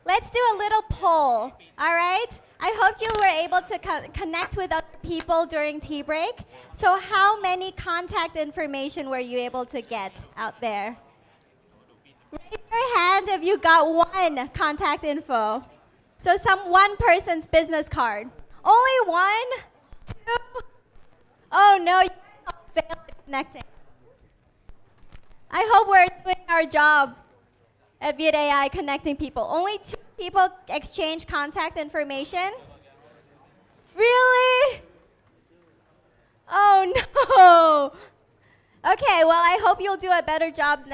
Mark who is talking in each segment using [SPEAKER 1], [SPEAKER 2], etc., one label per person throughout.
[SPEAKER 1] Let's do a little poll, all right? I hope you were able to connect with other people during tea break. So how many contact information were you able to get out there? Raise your hand if you got one contact info. So one person's business card. Only one? Two? Oh no, you failed at connecting. I hope we're doing our job at VIETAI connecting people. Only 2 people exchange contact information? Really? Oh no. Okay, well I hope you'll do a better job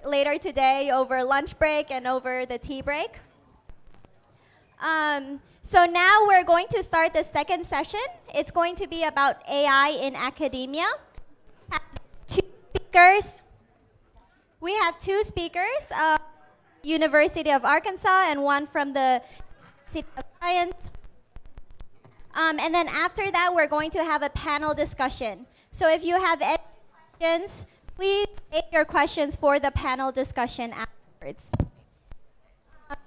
[SPEAKER 1] later today over lunch break and over the tea break. So now we're going to start the second session. It's going to be about AI in academia. We have two speakers, University of Arkansas and one from the City of Science. And then after that, we're going to have a panel discussion. So if you have any questions, please save your questions for the panel discussion afterwards.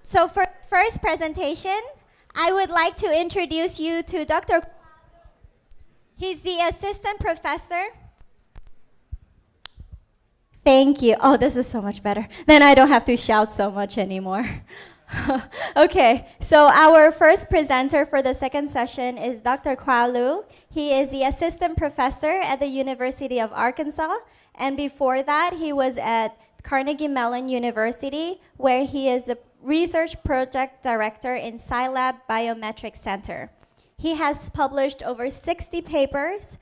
[SPEAKER 1] So for first presentation, I would like to introduce you to Dr. He's the assistant professor. Thank you. Oh, this is so much better. Then I don't have to shout so much anymore. Okay, so our first presenter for the second session is Dr. Kwa Lu. He is the assistant professor at the University of Arkansas. And before that, he was at Carnegie Mellon University, where he is the research project director in Scilab Biometrics Center. He has published over 60 papers,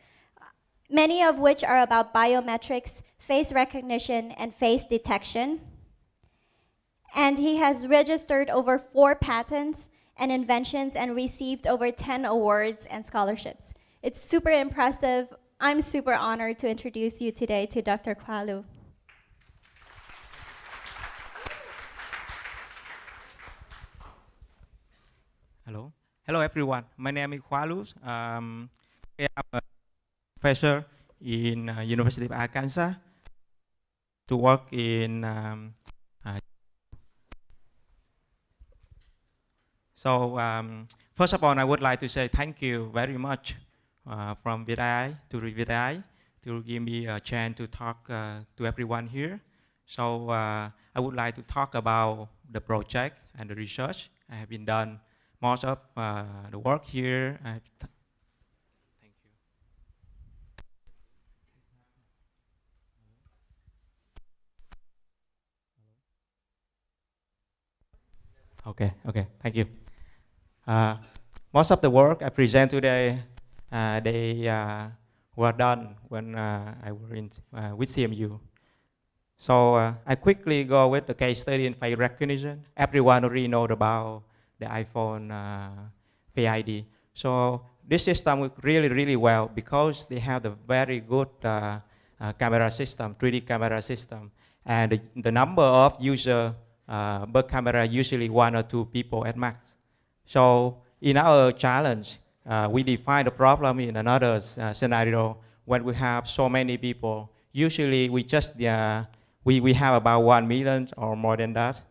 [SPEAKER 1] many of which are about biometrics, face recognition, and face detection. And he has registered over 4 patents and inventions and received over 10 awards and scholarships. It's super impressive. I'm super honored to introduce you today to Dr. Kwa Lu.
[SPEAKER 2] Hello. Hello, everyone. My name is Kwa Lu. I'm a professor in University of Arkansas to work in first of all, I would like to say thank you very much from VIETAI to VIETAI to give me a chance to talk to everyone here. So I would like to talk about the project and the research I have been done. Most of the work here. Thank you. Okay, thank you. Most of the work I present today, they were done when I was in with CMU. So I quickly go with the case study in face recognition. Everyone already knows about the iPhone Face ID. So this system works really, really well because they have the very good camera system, 3D camera system. And the number of users per camera usually 1 or 2 people at max. So in our challenge, we define the problem in another scenario when we have so many people. Usually we just we have about 1 million or more than that.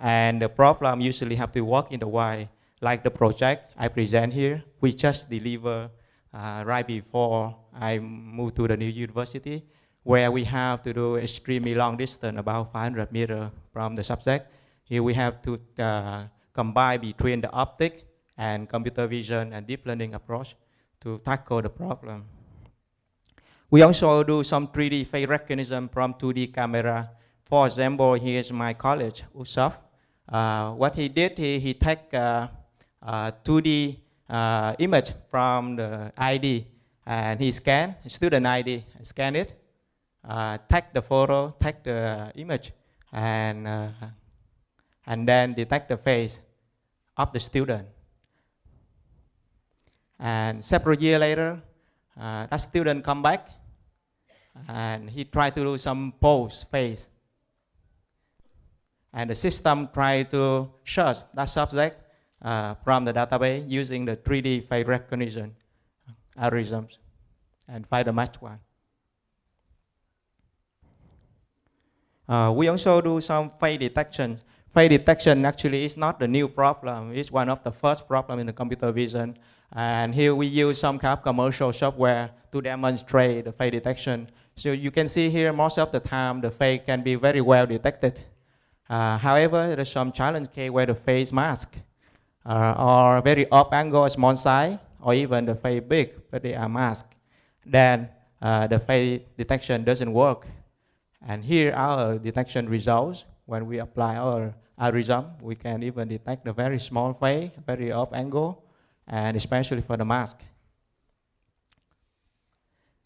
[SPEAKER 2] And the problem usually have to work in the way, like the project I present here. We just deliver right before I moved to the new university, where we have to do extremely long distance, about 500 meters from the subject. Here we have to combine between the optic and computer vision and deep learning approach to tackle the problem. We also do some 3D face recognition from 2D camera. For example, here's my college, Usaf. What he did, he take 2D image from the ID, and he scanned student ID, scan it, take the photo, take the image, and then detect the face of the student. And several years later, that student come back, and he tried to do some pose face. And the system tried to search that subject from the database using the 3D face recognition algorithms and find the match one. We also do some face detection. Face detection actually is not the new problem. It's one of the first problem in the computer vision. And here we use some kind of commercial software to demonstrate the face detection. So you can see here most of the time the face can be very well detected. However, there's some challenge case where the face mask or very up angle, small size, or even the face big, but they are masked. Then the face detection doesn't work. And here our detection results, when we apply our algorithm, we can even detect the very small face, very off angle, and especially for the mask.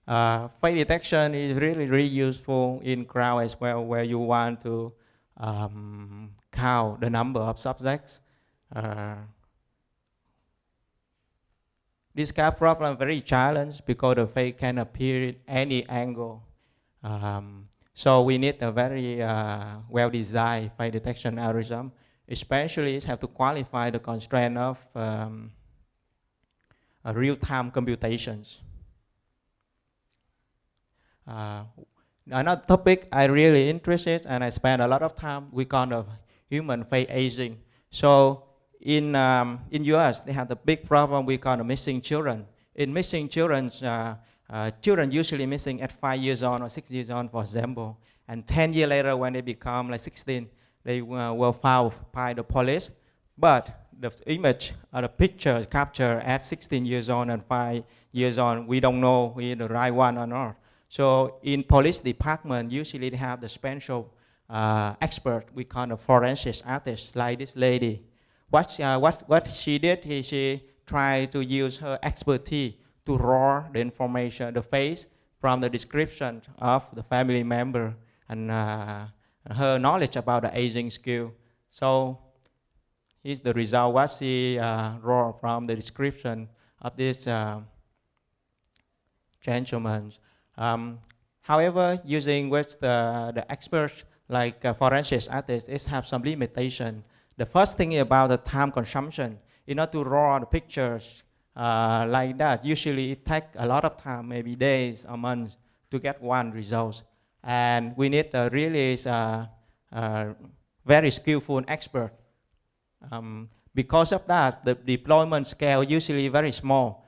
[SPEAKER 2] Face detection is really, really useful in crowd as well, where you want to count the number of subjects. This kind of problem is very challenging because the face can appear at any angle. So we need a very well-designed face detection algorithm, especially have to qualify the constraint of real-time computations. Another topic I really interested and I spend a lot of time, we call the human face aging. So in US, they have the big problem we call the missing children. In missing children, children usually missing at 5 years old or 6 years old, for example. And 10 years later, when they become like 16, they were found by the police. But the image or the picture captured at 16 years old and 5 years old, we don't know if it's the right one or not. So in police department, usually they have the special expert, we call the forensic artist, like this lady. What she did is she tried to use her expertise to draw the information, the face, from the description of the family member and her knowledge about the aging skill. So here's the result, what she draw from the description of this gentleman. However, using with the experts like forensic artists, it have some limitation. The first thing about the time consumption, in order to draw the pictures like that, usually it takes a lot of time, maybe days or months, to get one result. And we need a really very skillful expert. Because of that, the deployment scale usually very small.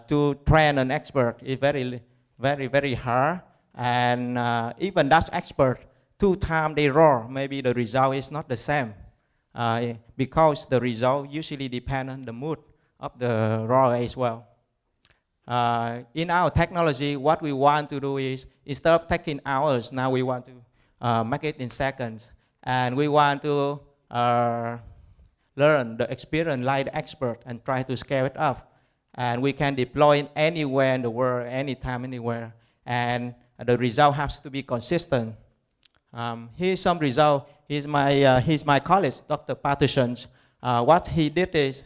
[SPEAKER 2] To train an expert is very, very, very hard. And even that expert, 2 times they draw, maybe the result is not the same. Because the result usually depend on the mood of the drawer as well. In our technology, what we want to do is, instead of taking hours, now we want to make it in seconds. And we want to learn the experience like the expert and try to scale it up. And we can deploy it anywhere in the world, anytime, anywhere. And the result has to be consistent. Here's some result. He's my colleague, Dr. Patterson. What he did is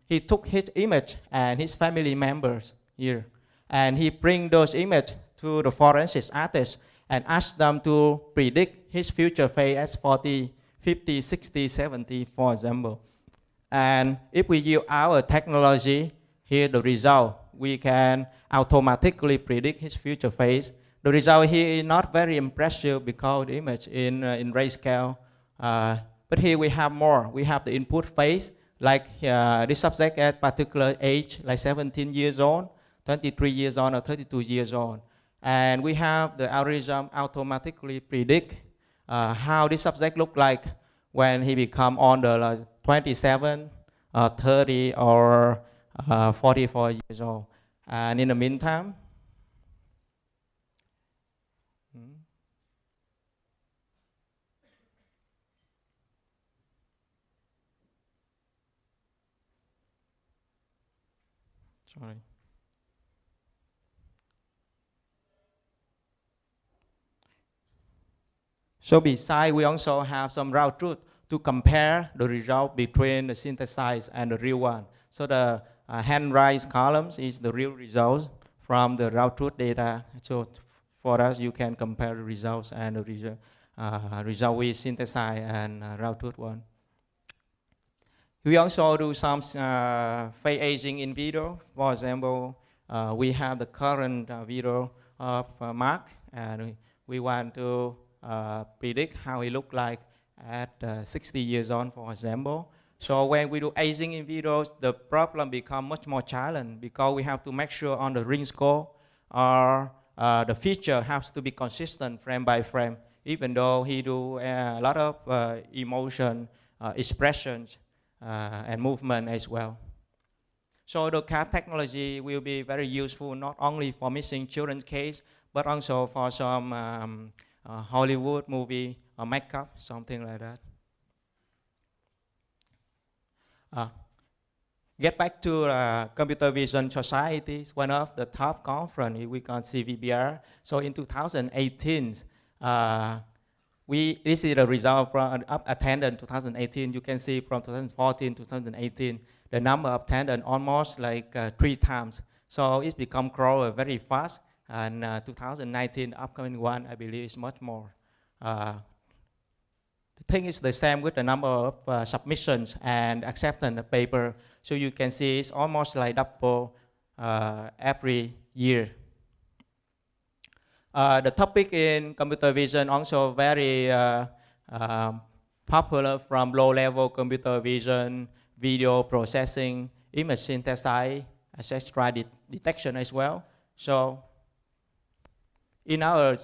[SPEAKER 2] he took his image and his family members here, and he bring those images to the forensic artist and ask them to predict his future face as 40, 50, 60, 70, for example. And if we use our technology, here the result, we can automatically predict his future face. The result here is not very impressive because the image in grayscale. But here we have more. We have the input face, like this subject at particular age, like 17 years old, 23 years old, or 32 years old. And we have the algorithm automatically predict how this subject look like when he become older, 27, 30, or 44 years old. And in the meantime, sorry. So besides, we also have some raw truth to compare the result between the synthesized and the real one. So the hand-raised columns is the real results from the raw truth data. So for us, you can compare the results and the result we synthesize and raw truth one. We also do some face aging in video. For example, we have the current video of Mark, and we want to predict how he look like at 60 years on, for example. So when we do aging in vitro, the problem become much more challenging because we have to make sure on the ring score or the feature has to be consistent frame by frame, even though he do a lot of emotion, expressions, and movement as well. So the CAP technology will be very useful not only for missing children's case, but also for some Hollywood movie or makeup, something like that. Get back to Computer Vision Society, one of the top conference we can see VBR. So in 2018, this is the result from attendance 2018. You can see from 2014 to 2018, the number of attendance almost like 3 times. So it's become grow very fast. And 2019, upcoming one, I believe is much more. The thing is the same with the number of submissions and acceptance of paper. So you can see it's almost like double every year. The topic in computer vision also very popular, from low-level computer vision, video processing, image synthesis, etc. Detection as well. So in our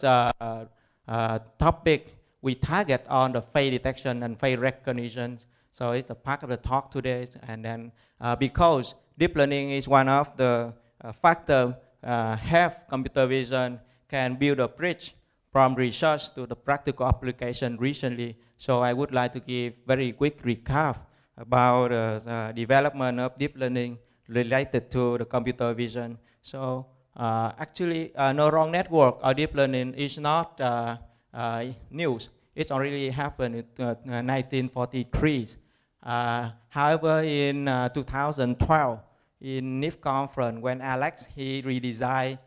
[SPEAKER 2] topic, we target on the face detection and face recognition. So it's a part of the talk today. And then because deep learning is one of the factors have computer vision can build a bridge from research to the practical application recently. So I would like to give very quick recap about the development of deep learning related to the computer vision. So actually, neural network or deep learning is not news. It's already happened in 1943. However, in 2012, in NIF conference, when Alex, he redesigned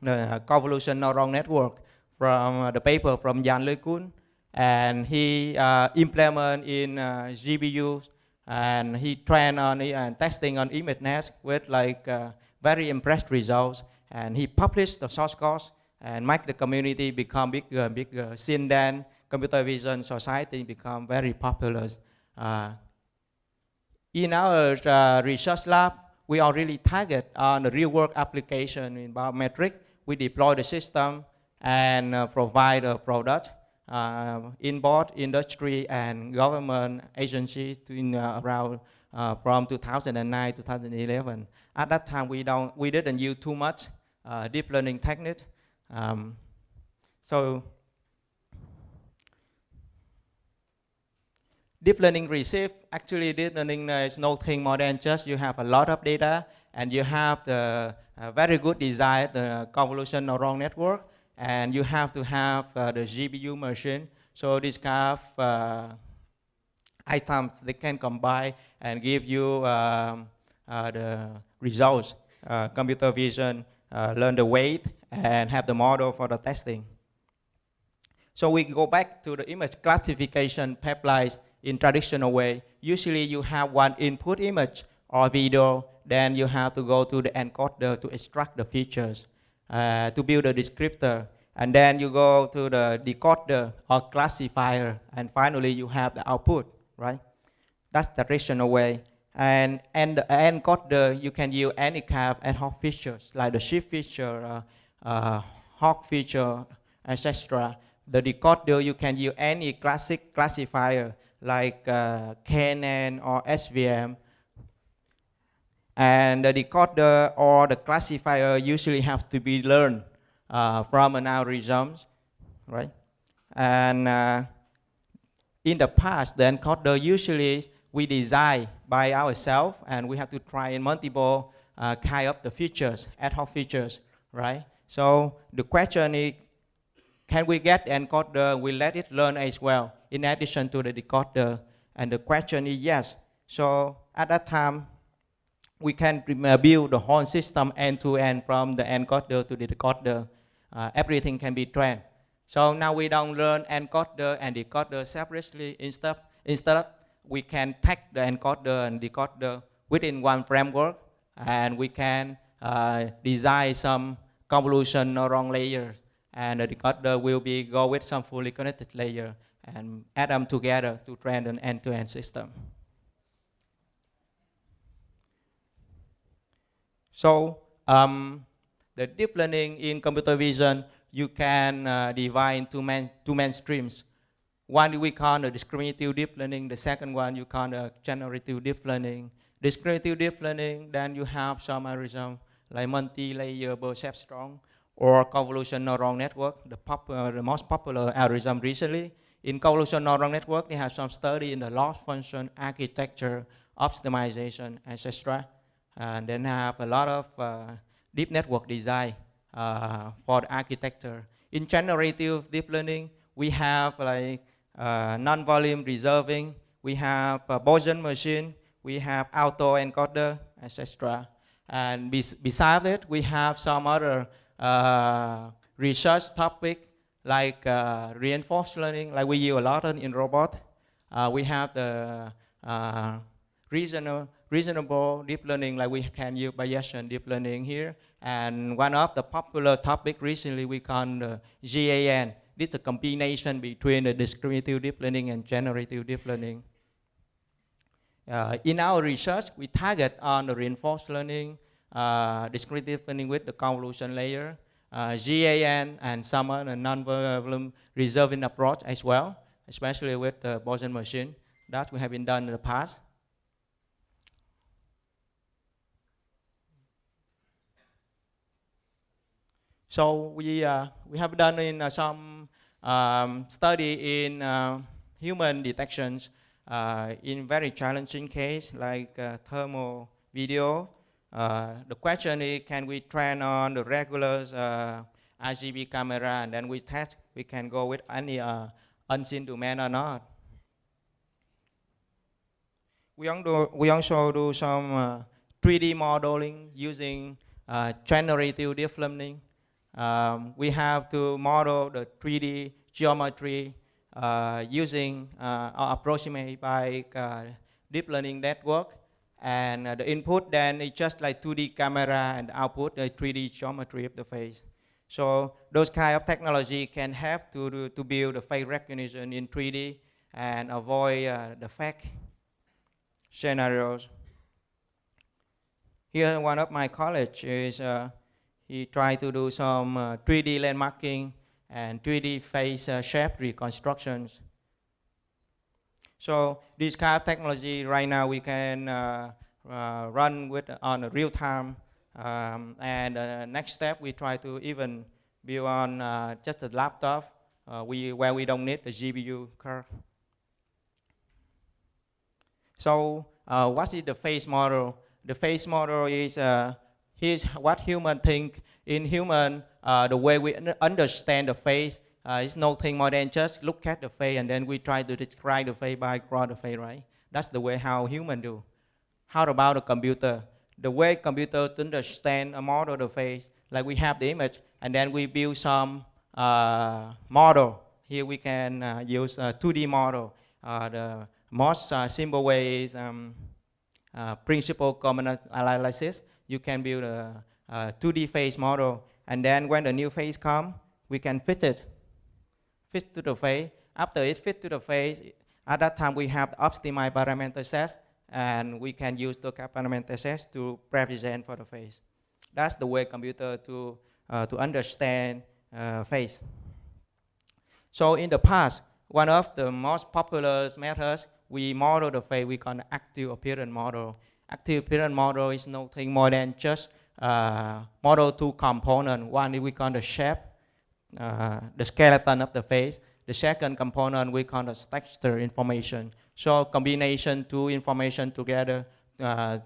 [SPEAKER 2] the convolution neural network from the paper from Jan LeCun, and he implement in GPUs, and he trained on and testing on ImageNet with like very impressive results, and he published the source code and make the community become bigger and bigger. Since then, computer vision society become very popular. In our research lab, we are really target on the real-world application in biometric. We deploy the system and provide a product in both industry and government agencies in around from 2009 to 2011. At that time, we didn't use too much deep learning technique. So deep learning receive, actually deep learning is nothing more than just you have a lot of data and you have the very good design, the convolution neural network, and you have to have the GPU machine. So this kind of items, they can combine and give you the results, computer vision, learn the weight, and have the model for the testing. So we go back to the image classification pipelines in traditional way. Usually you have one input image or video, then you have to go to the encoder to extract the features, to build a descriptor, and then you go to the decoder or classifier, and finally you have the output, right? That's the traditional way. And the encoder, you can use any kind of ad hoc features, like the shift feature, hawk feature, etc. The decoder, you can use any classic classifier, like KNN or SVM. And the decoder or the classifier usually have to be learned from an algorithms, right? And in the past, the encoder usually we design by ourselves, and we have to try in multiple kind of the features, ad hoc features, right? So the question is, can we get the encoder? We let it learn as well, in addition to the decoder. And the question is yes. So at that time, we can build the whole system end-to-end from the encoder to the decoder. Everything can be trained. So now we don't learn encoder and decoder separately. Instead, we can take the encoder and decoder within one framework, and we can design some convolution neuron layers and the decoder will be go with some fully connected layer and add them together to train an end-to-end system. So the deep learning in computer vision, you can divide into two main streams. One we call the discriminative deep learning. The second one you call the generative deep learning. Discriminative deep learning, then you have some algorithm like multi-layer perceptron or convolution neural network, the most popular algorithm recently. In convolution neural network, they have some study in the loss function, architecture, optimization, etc. And then have a lot of deep network design for the architecture. In generative deep learning, we have like non-volume reserving, we have Bayesian machine, we have autoencoder, etc. And besides it, we have some other research topic like reinforced learning, like we use a lot in robot. We have the reasonable deep learning, like we can use Bayesian deep learning here. And one of the popular topic recently we call the GAN. This is a combination between the discriminative deep learning and generative deep learning. In our research, we target on the reinforced learning, discriminative learning with the convolution layer, GAN, and some other non-volume reserving approach as well, especially with the Bayesian machine. That we have been done in the past. So we have done in some study in human detections in very challenging case like thermal video. The question is, can we train on the regular RGB camera, and then we test we can go with any unseen domain or not. We also do some 3D modeling using generative deep learning. We have to model the 3D geometry using or approximate by deep learning network, and the input then is just like 2D camera and output the 3D geometry of the face. So those kind of technology can help to build the face recognition in 3D and avoid the fake scenarios. Here, one of my colleagues is he tried to do some 3D landmarking and 3D face shape reconstructions. So this kind of technology right now we can run with on a real time. And next step we try to even build on just a laptop where we don't need the GPU card. So what is the face model? The face model is here's what human think. In human, the way we understand the face is nothing more than just look at the face and then we try to describe the face by draw the face, right? That's the way how human do. How about the computer? The way computers understand a model of the face, like we have the image and then we build some model. Here we can use a 2D model. The most simple way is principal common analysis. You can build a 2D face model, and then when the new face comes, we can fit to the face. After it fits to the face, at that time we have the optimized parameter set, and we can use the parameter set to represent for the face. That's the way computer to understand face. So in the past, one of the most popular methods, we model the face, we call the active appearance model. Active appearance model is nothing more than just model two components. One we call the shape, the skeleton of the face. The second component we call the texture information. So combination two information together to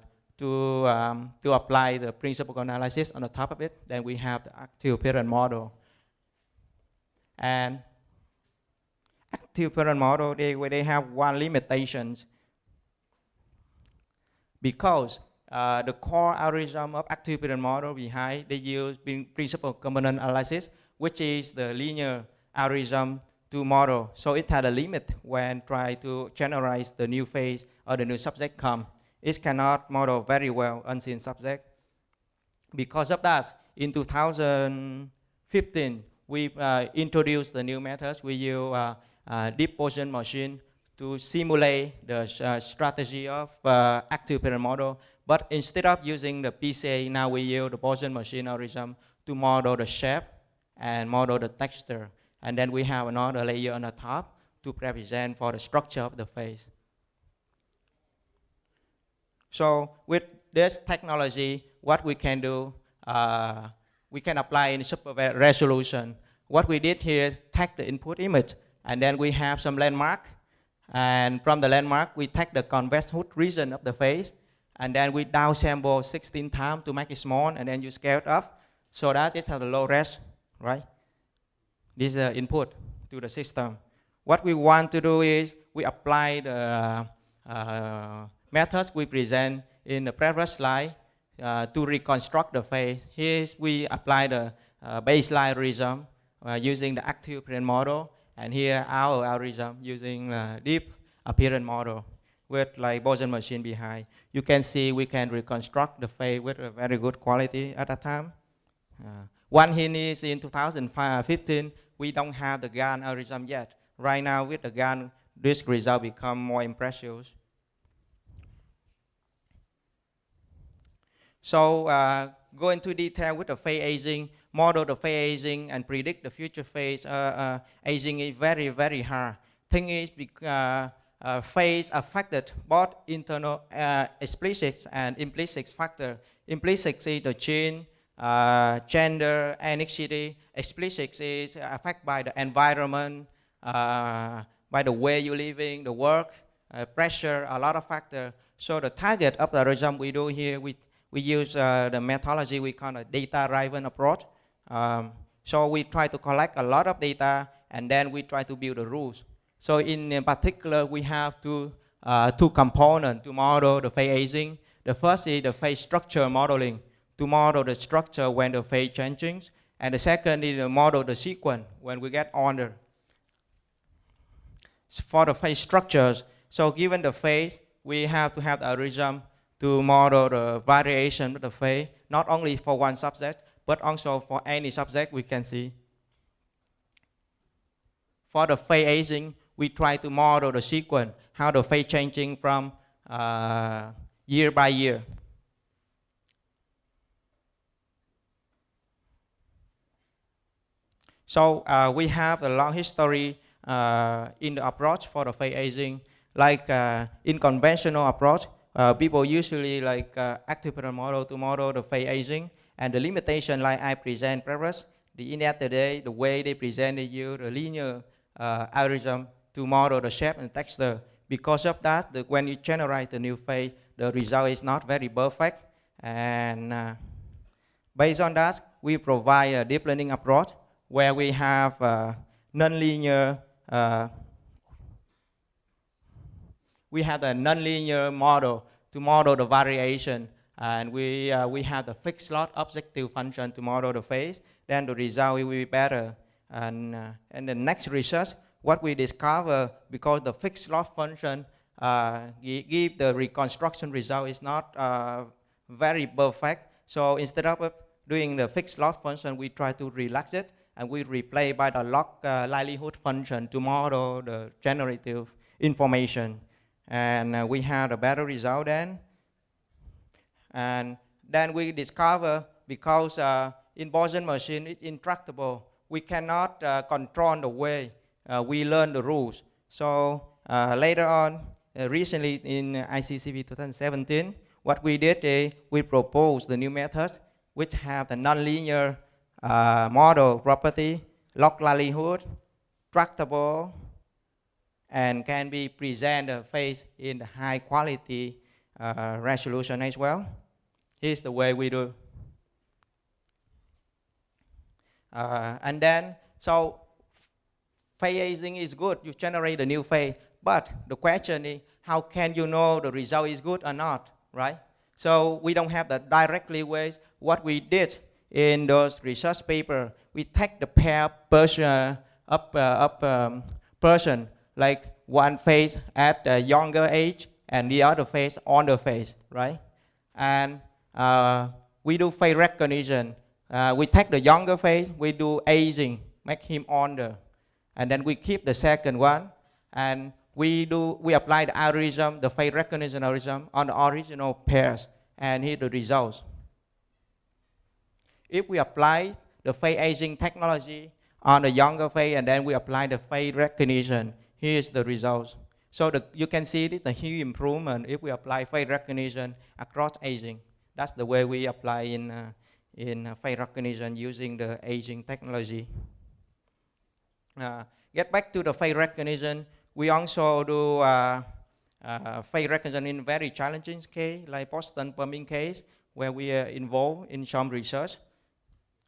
[SPEAKER 2] apply the principal analysis on the top of it. Then we have the active appearance model. And active appearance model, they have one limitation. Because the core algorithm of active appearance model behind, they use principal component analysis, which is the linear algorithm to model. So it had a limit when try to generalize the new face or the new subject come. It cannot model very well unseen subject. Because of that, in 2015, we introduced the new methods. We use deep Bayesian machine to simulate the strategy of active parent model. But instead of using the PCA, now we use the Bayesian machine algorithm to model the shape and model the texture. And then we have another layer on the top to represent for the structure of the face. So with this technology, what we can do, we can apply in super resolution. What we did here is take the input image, and then we have some landmark. And from the landmark, we take the convex hood region of the face, and then we downsample 16 times to make it small, and then you scale it up so that it has a low res, right? This is the input to the system. What we want to do is we apply the methods we present in the previous slide to reconstruct the face. Here we apply the baseline algorithm using the active appearance model, and here our algorithm using deep appearance model with like Bayesian machine behind. You can see we can reconstruct the face with a very good quality at that time. One hint is in 2015, we don't have the GAN algorithm yet. Right now with the GAN, this result become more impressive. So go into detail with the face aging, model the face aging, and predict the future face aging is very, very hard. Thing is, face affected both internal explicit and implicit factor. Implicit is the gene, gender, ethnicity. Explicit is affected by the environment, by the way you're living, the work, pressure, a lot of factors. So the target of the algorithm we do here, we use the methodology we call a data-driven approach. So we try to collect a lot of data, and then we try to build the rules. So in particular, we have two components to model the face aging. The first is the face structure modeling, to model the structure when the face changes. And the second is to model the sequence when we get older. For the face structures, so given the face, we have to have the algorithm to model the variation of the face, not only for one subject, but also for any subject we can see. For the face aging, we try to model the sequence, how the face changing from year by year. So we have a long history in the approach for the face aging. Like in conventional approach, people usually like active parent model to model the face aging, and the limitation like I present previous, the internet today, the way they presented you the linear algorithm to model the shape and texture. Because of that, when you generate the new face, the result is not very perfect. And based on that, we provide a deep learning approach where we have nonlinear we have a nonlinear model to model the variation, and we have the fixed slot objective function to model the face. Then the result will be better. And the next research, what we discover, because the fixed slot function give the reconstruction result is not very perfect. So instead of doing the fixed slot function, we try to relax it, and we replace by the log likelihood function to model the generative information. And we had a better result then. And then we discover, because in Bayesian machine it's intractable, we cannot control the way we learn the rules. So later on, recently in ICCV 2017, what we did is we proposed the new methods which have the nonlinear model property, log likelihood, tractable, and can be presented face in high quality resolution as well. Here's the way we do. And then, so face aging is good, you generate a new face, but the question is, how can you know the result is good or not, right? So we don't have the directly ways. What we did in those research papers, we take the pair person person, like one face at a younger age and the other face older face, right? And we do face recognition. We take the younger face, we do aging, make him under. And then we keep the second one, and we apply the algorithm, the face recognition algorithm, on the original pairs, and here the results. If we apply the face aging technology on the younger face, and then we apply the face recognition, here's the results. So you can see this is a huge improvement if we apply face recognition across aging. That's the way we apply in face recognition using the aging technology. Get back to the face recognition, we also do face recognition in very challenging case, like Boston plumbing case, where we are involved in some research.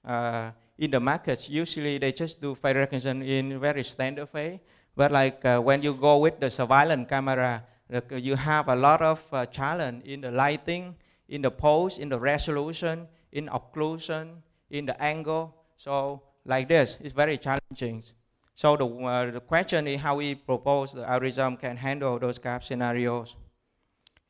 [SPEAKER 2] In the markets, usually they just do face recognition in very standard face. But like when you go with the surveillance camera, you have a lot of challenge in the lighting, in the pose, in the resolution, in occlusion, in the angle. So like this, it's very challenging. So the question is how we propose the algorithm can handle those kind of scenarios.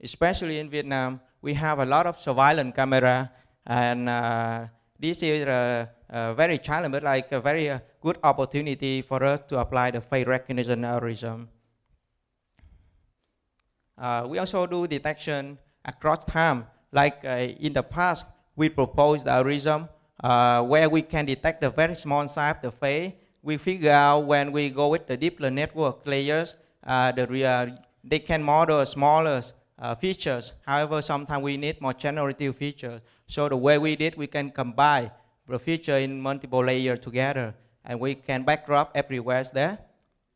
[SPEAKER 2] Especially in Vietnam, we have a lot of surveillance camera, and this is very challenging, but like a very good opportunity for us to apply the face recognition algorithm. We also do detection across time. Like in the past, we proposed the algorithm where we can detect the very small size of the face. We figure out when we go with the deep learning network layers, they can model smaller features. However, sometimes we need more generative features. So the way we did, we can combine the feature in multiple layers together, and we can backdrop everywhere there.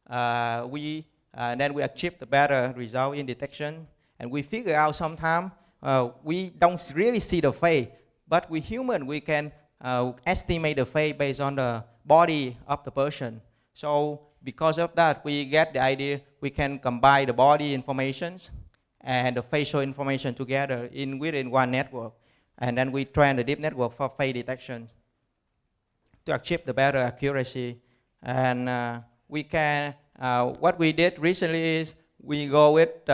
[SPEAKER 2] Then we achieve the better result in detection, and we figure out sometimes we don't really see the face, but we human, we can estimate the face based on the body of the person. So because of that, we get the idea we can combine the body information and the facial information together within one network. And then we train the deep network for face detection to achieve the better accuracy. And we can, what we did recently is we go with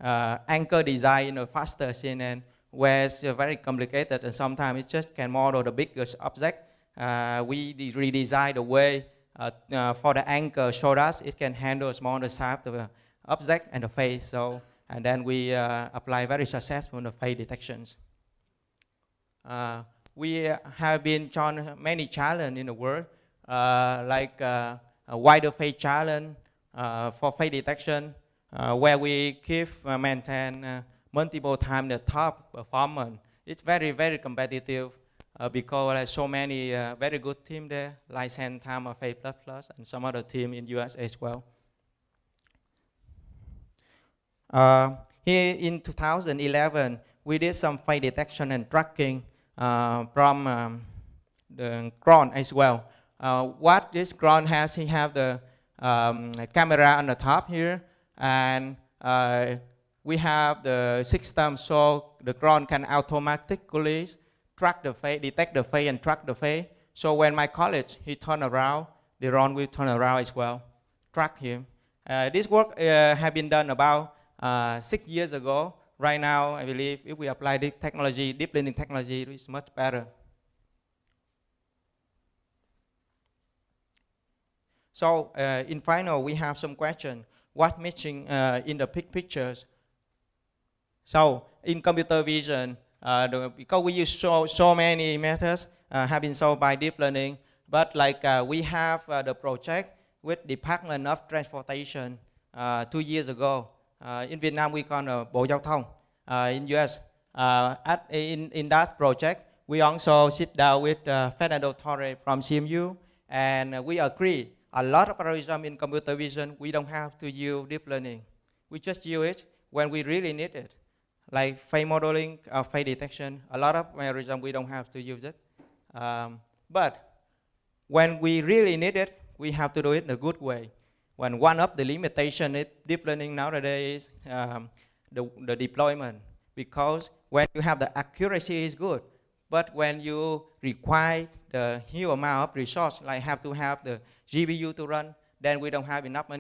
[SPEAKER 2] anchor design in a faster CNN, where it's very complicated and sometimes it just can model the biggest object. We redesign the way for the anchor so that it can handle smaller size of the object and the face. So, and then we apply very successful the face detections. We have been shown many challenges in the world, like a wider face challenge for face detection, where we keep maintain multiple times the top performance. It's very, very competitive because there's so many very good teams there, like Time or Face++, and some other team in US as well. Here in 2011, we did some face detection and tracking from the drone as well. What this drone has, he have the camera on the top here, and we have the system so the drone can automatically track the face, detect the face, and track the face. So when my colleague, he turn around, the drone will turn around as well, track him. This work has been done about 6 years ago. Right now, I believe if we apply this technology, deep learning technology, it's much better. So in final, we have some question. What missing in the pictures? So in computer vision, because we use so many methods have been solved by deep learning, but like we have the project with Department of Transportation 2 years ago. In Vietnam, we call Bộ Giao thông. In US, in that project, we also sit down with Fernando Torres from CMU, and we agree a lot of algorithm in computer vision, we don't have to use deep learning. We just use it when we really need it. Like face modeling, face detection, a lot of algorithm, we don't have to use it. But when we really need it, we have to do it in a good way. When one of the limitations in deep learning nowadays is the deployment, because when you have the accuracy is good, but when you require the huge amount of resource, like have to have the GPU to run, then we don't have enough money